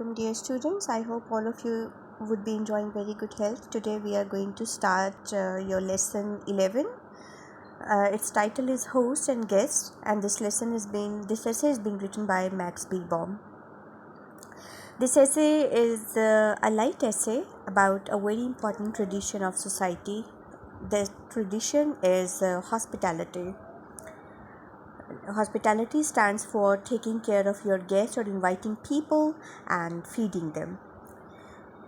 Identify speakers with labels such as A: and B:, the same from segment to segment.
A: alaikum, dear students. I hope all of you would be enjoying very good health. Today we are going to start your lesson 11. Its title is Host and Guest, and this essay is being written by Max Beerbohm. This essay is a light essay about a very important tradition of society. The tradition is hospitality. Hospitality stands for taking care of your guests or inviting people and feeding them.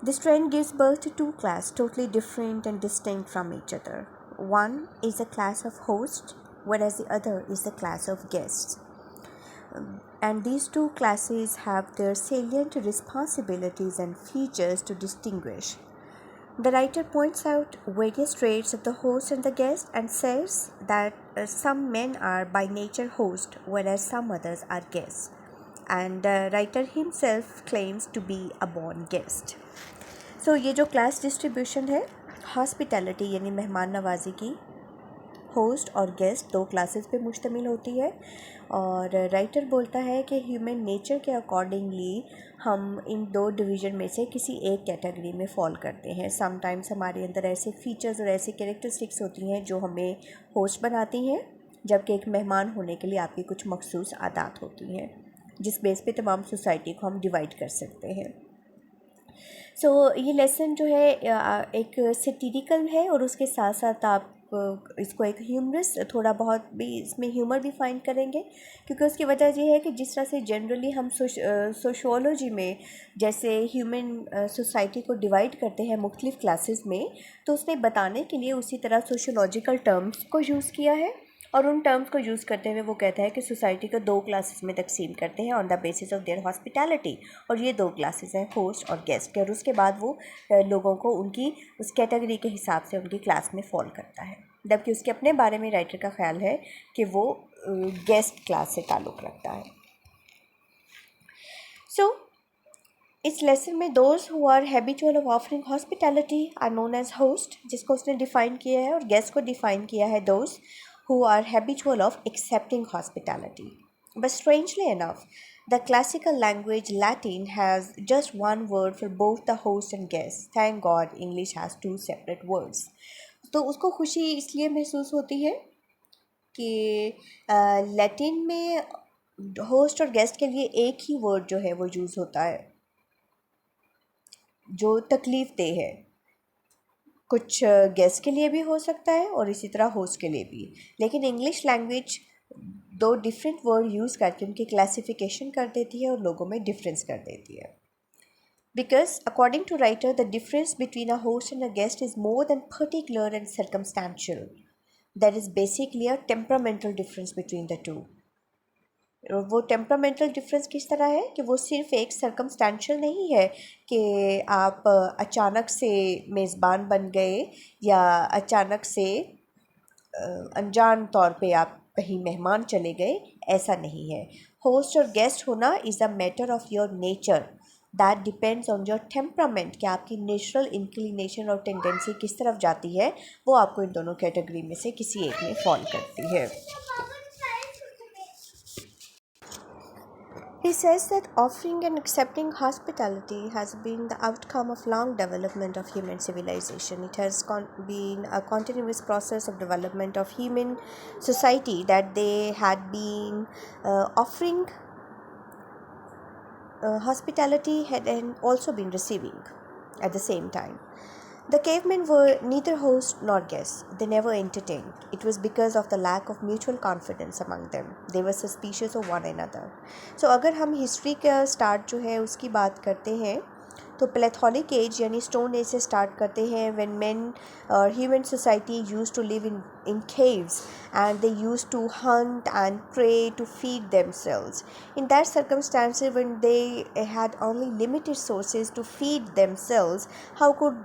A: This trend gives birth to two classes, totally different and distinct from each other. One is the class of hosts, whereas the other is the class of guests. And these two classes have their salient responsibilities and features to distinguish. The writer points out various traits of the host and the guest and says that some men are by nature hosts, whereas some others are guests. And the writer himself claims to be a born guest. So ये जो class distribution है hospitality यानी मेहमान नवाजी की host और guest दो classes पे मुश्तमिल होती है और राइटर बोलता है कि ह्यूमन नेचर के अकॉर्डिंगली हम इन दो डिवीज़न में से किसी एक कैटेगरी में फॉल करते हैं. समटाइम्स हमारे अंदर ऐसे फीचर्स और ऐसी कैरेक्टरिस्टिक्स होती हैं जो हमें होस्ट बनाती हैं, जबकि एक मेहमान होने के लिए आपकी कुछ मखसूस आदत होती हैं जिस बेस पे तमाम सोसाइटी को हम डिवाइड कर सकते हैं. ये लेसन जो है एक सेटिरिकल है और उसके साथ साथ आप इसको एक ह्यूमरस थोड़ा बहुत भी इसमें ह्यूमर भी फाइंड करेंगे, क्योंकि उसकी वजह ये है कि जिस तरह से जनरली हम सोशियोलॉजी में जैसे ह्यूमन सोसाइटी को डिवाइड करते हैं मुख्तलिफ़ क्लासेस में, तो उसने बताने के लिए उसी तरह सोशियोलॉजिकल टर्म्स को यूज़ किया है और उन टर्म्स को यूज़ करते हुए वो कहता है कि सोसाइटी को दो क्लासेस में तकसीम करते हैं on the basis of their hospitality, और ये दो क्लासेस हैं होस्ट और गेस्ट के, और उसके बाद वो लोगों को उनकी उस कैटेगरी के हिसाब से उनकी क्लास में फॉल करता है, जबकि उसके अपने बारे में राइटर का ख्याल है कि वो गेस्ट क्लास से ताल्लुक़ रखता है. इस लेसन में those who are habitual of offering hospitality are known as host, जिसको उसने डिफ़ाइन किया है, और गेस्ट को डिफ़ाइन किया है those who are habitual of accepting hospitality. But strangely enough, the classical language Latin has just one word for both the host and guest. Thank God English has two separate words. तो उसको खुशी इसलिए महसूस होती है कि Latin में host और गेस्ट के लिए एक ही वर्ड जो है वो यूज़ होता है जो तकलीफ़ दे है. कुछ गेस्ट के लिए भी हो सकता है और इसी तरह होस्ट के लिए भी, लेकिन इंग्लिश लैंग्वेज दो डिफरेंट वर्ड यूज़ करके उनकी क्लासिफिकेशन कर देती है और लोगों में डिफरेंस कर देती है. Because according to writer the difference between a host and a guest is more than particular and circumstantial. That is basically a temperamental difference between the two. वो टेम्परामेंटल डिफरेंस किस तरह है कि वो सिर्फ एक सर्कमस्टेंशियल नहीं है कि आप अचानक से मेज़बान बन गए या अचानक से अनजान तौर पे आप कहीं मेहमान चले गए, ऐसा नहीं है. होस्ट और गेस्ट होना is a matter of your nature that depends on your temperament, कि आपकी नेचुरल इंक्लिनेशन और टेंडेंसी किस तरफ जाती है, वो आपको इन दोनों कैटेगरी में से किसी एक में फॉल करती है. He says that offering and accepting hospitality has been the outcome of long development of human civilization. It has been a continuous process of development of human society that they had been offering hospitality and also been receiving at the same time. The cavemen were neither hosts nor guests. They never entertained. It was because of the lack of mutual confidence among them. They were suspicious of one another. So अगर हम history का start जो है उसकी बात करते हैं तो प्लेथोलिक एज यानी स्टोन एज से स्टार्ट करते हैं, व्हेन मेन और human society use to live in caves and they used to hunt and prey to feed themselves. In that circumstances, when they had only limited sources to feed themselves, how could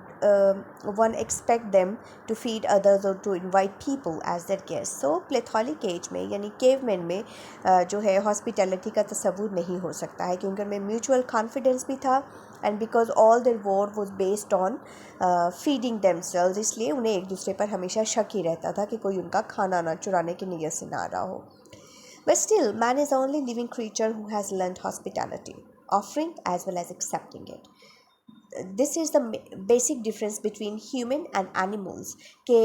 A: one expect them to feed others or to invite people as their guests? So paleolithic age में यानी caveman में जो है hospitality का तसव्वुर नहीं हो सकता है, क्योंकि उनमें म्यूचुअल कॉन्फिडेंस भी था and because all their war was based on feeding themselves, इसलिए उन्हें एक दूसरे पर हमेशा शक ही रहता था कि कोई उनका खाना ना चुराने की नीयत से ना आ रहा हो. But still, man is the only living creature who has learned hospitality. offering as well as accepting it. This is the basic difference between human and animals. के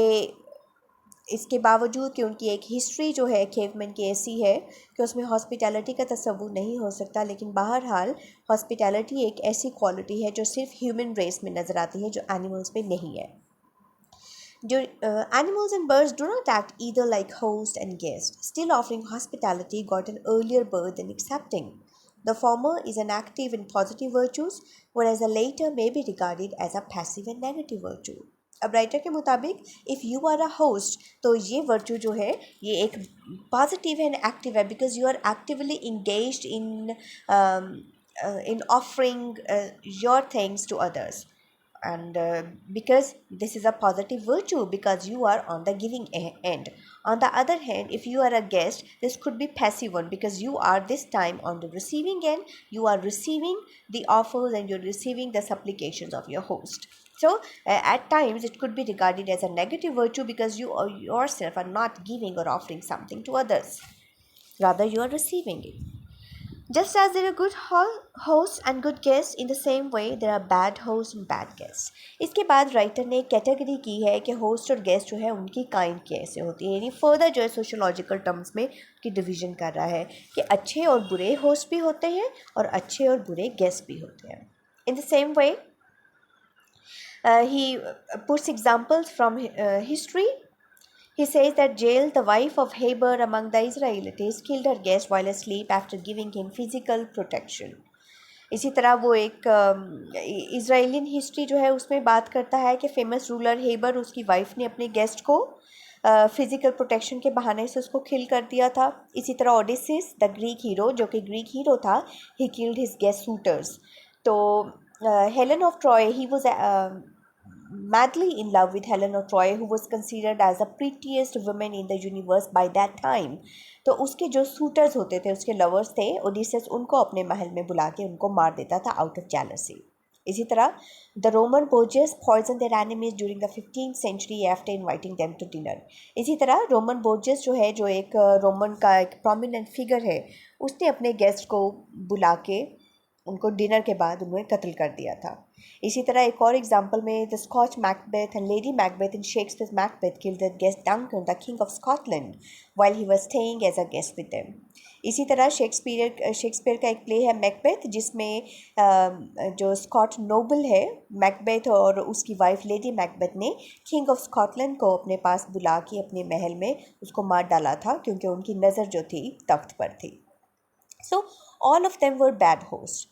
A: इसके बावजूद कि उनकी एक हिस्ट्री जो है केवमैन की ऐसी है कि उसमें हॉस्पिटैलिटी का तस्वुर नहीं हो सकता, लेकिन बहरहाल हॉस्पिटैलिटी एक ऐसी क्वालिटी है जो सिर्फ ह्यूमन रेस में नज़र आती है, जो एनिमल्स में नहीं है. Animals and birds do not act either like host and guest. Still, offering hospitality got an earlier birth than accepting. The former is an active and positive virtues, whereas the later may be regarded as a passive and negative virtue. अब writer के मुताबिक if you are a host तो ये virtue जो है ये एक positive and active है, because you are actively engaged in offering your things to others, and because this is a positive virtue because you are on the giving end. On the other hand, if you are a guest, this could be passive one because you are this time on the receiving end. You are receiving the offers and you're receiving the supplications of your host. So at times it could be regarded as a negative virtue because you yourself are not giving or offering something to others, rather you are receiving it. Just as there are good hosts and good guests, in the same way there are bad hosts and bad guests. इसके बाद writer ने एक category की है कि host और guest जो है उनकी काइंड कैसे होती है, यानी फर्दर जो है सोशोलॉजिकल टर्म्स में उसकी डिवीजन कर रहा है कि अच्छे और बुरे होस्ट भी होते हैं और अच्छे और बुरे गेस्ट भी होते हैं. In the same way he puts examples from history. He says that Jael, the wife of Heber among the Israelites, killed her guest while asleep after giving him physical protection. इसी तरह वो एक इज़राइलियन history जो है उसमें बात करता है कि फेमस रूलर हेबर उसकी वाइफ ने अपने गेस्ट को फिज़िकल प्रोटेक्शन के बहाने से उसको किल कर दिया था. इसी तरह ओडिसिस द ग्रीक हीरो, जो कि ग्रीक हीरो था, he killed his guest suitors. तो Helen of Troy, he was madly in love with Helen of Troy, who was considered as the prettiest woman in the universe by that time. तो उसके जो suitors होते थे, उसके lovers थे, ओडिसस उनको अपने महल में बुला के उनको मार देता था आउट ऑफ जेलसी. इसी तरह the Roman Borgias poison their enemies during the 15th century after inviting them to dinner. इसी तरह रोमन बोर्जियस जो है, जो एक रोमन का एक प्रोमिनेंट फिगर है, उसने अपने गेस्ट को बुला के उनको डिनर के बाद उन्हें कत्ल कर दिया था. इसी तरह एक और एग्जांपल में the Scotch Macbeth and Lady Macbeth in Shakespeare's Macbeth killed the guest Duncan the king of Scotland while he was staying as a guest with them. इसी तरह शेक्सपियर का एक प्ले है मैकबेथ, जिसमें जो स्कॉट नोबल है Macbeth और उसकी वाइफ लेडी मैकबेथ ने किंग ऑफ स्कॉटलैंड को अपने पास बुला के अपने महल में उसको मार डाला था क्योंकि उनकी नज़र जो थी तख्त पर थी. So all of them were bad host.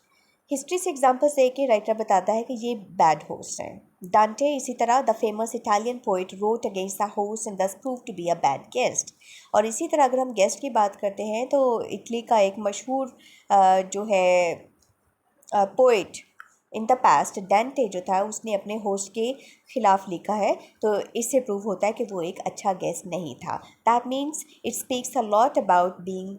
A: History से एग्जाम्पल्स दे के राइटर बताता है कि ये बैड होस्ट हैं. डांटे इसी तरह the famous Italian poet wrote against the host and thus prove to be a bad guest. और इसी तरह अगर हम गेस्ट की बात करते हैं तो इटली का एक मशहूर जो है पोइट इन द पास्ट डांटे जो था, उसने अपने होस्ट के ख़िलाफ़ लिखा है. तो इससे प्रूव होता है कि वो एक अच्छा गेस्ट नहीं था. That means it speaks a lot about being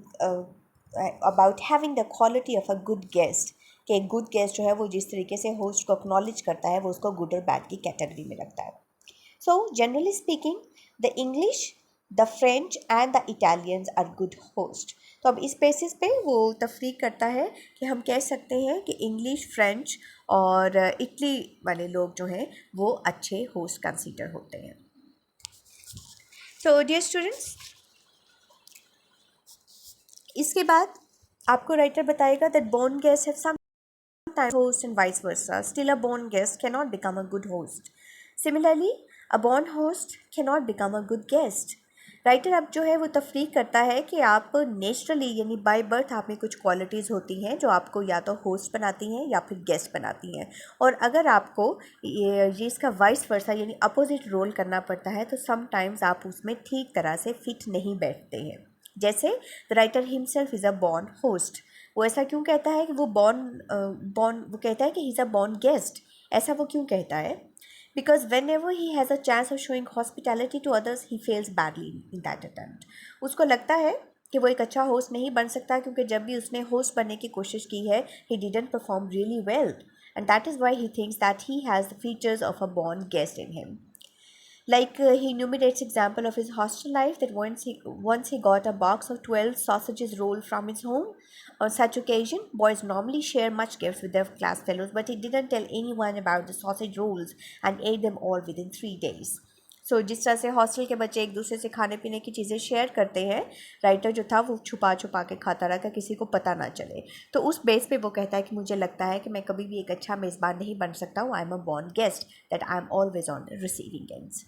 A: about having the quality of a good guest, कि एक गुड गेस्ट जो है वो जिस तरीके से होस्ट को एक्नॉलेज करता है वो उसको गुड और बैड की कैटेगरी में रखता है. So generally speaking the English, the French and the Italians are good host. तो अब इस बेसिस पे वो तफरीक करता है कि हम कह सकते हैं कि इंग्लिश, फ्रेंच और इटली वाले लोग जो हैं वो अच्छे होस्ट कंसीडर होते हैं. सो डियर स्टूडेंट्स, इसके बाद आपको राइटर बताएगा that born guest have sometimes host and vice versa. Still, a born guest cannot become a good host. Similarly, a born host cannot become a good guest. Writer अब जो है वो तफरीक करता है कि आप नेचुरली यानी बाय बर्थ आप में कुछ क्वालिटीज़ होती हैं जो आपको या तो होस्ट बनाती हैं या फिर गेस्ट बनाती हैं, और अगर आपको ये इसका वाइस वर्सा यानी अपोजिट रोल करना पड़ता है तो समटाइम्स आप उसमें ठीक तरह से फिट नहीं बैठते हैं. जैसे the writer himself is a born host. वो ऐसा क्यों कहता है कि वो वो कहता है कि he is a born guest. ऐसा वो क्यों कहता है? Because whenever he has a chance of showing hospitality to others he fails badly in that attempt. उसको लगता है कि वो एक अच्छा होस्ट नहीं बन सकता क्योंकि जब भी उसने होस्ट बनने की कोशिश की है he didn't perform really well, and that is why he thinks that he has the features of a born guest in him. Like he enumerates example of his hostel life that once he got a box of 12 sausages rolled from his home. On such occasion, boys normally share much gifts with their class fellows, but he didn't tell anyone about the sausage rolls and ate them all within 3 days. सो जिस तरह से hostel के बच्चे एक दूसरे से खाने पीने की चीज़ें शेयर करते हैं, राइटर जो था वो छुपा छुपा के खाता रहा, किसी को पता ना चले। तो उस बेस पे वो कहता है कि मुझे लगता है कि मैं कभी भी एक अच्छा मेज़बान नहीं बन सकता हूँ। I am a born guest, that I am always on receiving ends.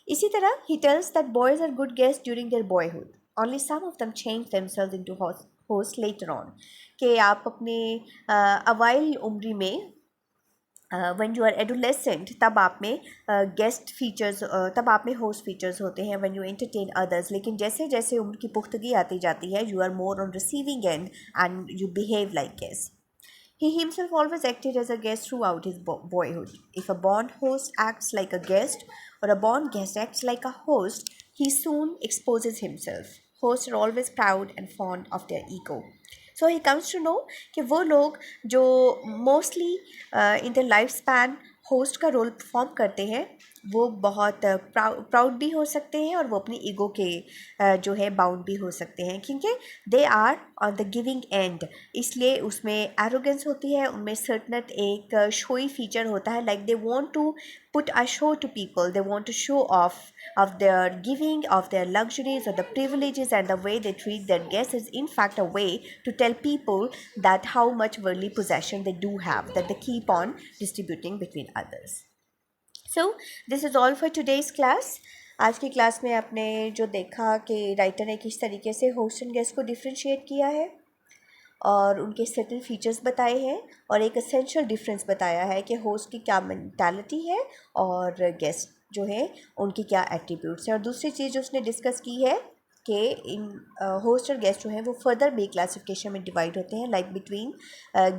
A: इसी तरह he tells that boys are good guest during their boyhood, only some of them change themselves into host later on. कि आप अपने अवाइल उम्री में when you are adolescent तब आप में guest features तब आप में होस्ट फीचर्स होते हैं व्हेन यू एंटरटेन अदर्स, लेकिन जैसे जैसे उनकी पुख्तगी आती जाती है you are more on receiving end and you behave like guest. He himself always acted as a guest throughout his boyhood. If a born host acts like a guest or a born guest acts like a host, he soon exposes himself. Hosts are always proud and fond of their ego. So he comes to know कि वो लोग जो mostly in the life span host का role perform करते हैं वो बहुत proud भी हो सकते हैं और वो अपनी ईगो के जो है बाउंड भी हो सकते हैं, क्योंकि they are on the giving end. इसलिए उसमें एरोगेंस होती है, उनमें सर्टनट एक शोई फीचर होता है, like they want to put a show to people. They want to show off of their giving, of their luxuries, or the privileges, and the way they treat their guests is in fact a way to tell people that how much worldly possession they do have, that they keep on distributing between others. So this is all for today's class. आज की class में आपने जो देखा कि writer ने किस तरीके से होस्ट एंड गेस्ट को डिफ्रेंशिएट किया है और उनके सर्टेन फीचर्स बताए हैं और एक एसेंशियल डिफरेंस बताया है कि होस्ट की क्या मेंटालिटी है और गेस्ट जो है उनकी क्या एट्रीब्यूट्स हैं। और दूसरी चीज़ जो उसने डिस्कस की है कि इन होस्ट और गेस्ट जो हैं वो फर्दर बी क्लासिफिकेशन में डिवाइड होते हैं, like between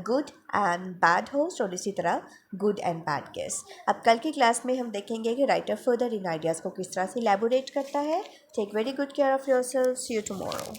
A: good and bad host और इसी तरह गुड एंड बैड गेस्ट। अब कल की क्लास में हम देखेंगे कि राइटर फर्दर इन आइडियाज़ को किस तरह से इलैबोरेट करता है। Take very good care of yourself. See you tomorrow.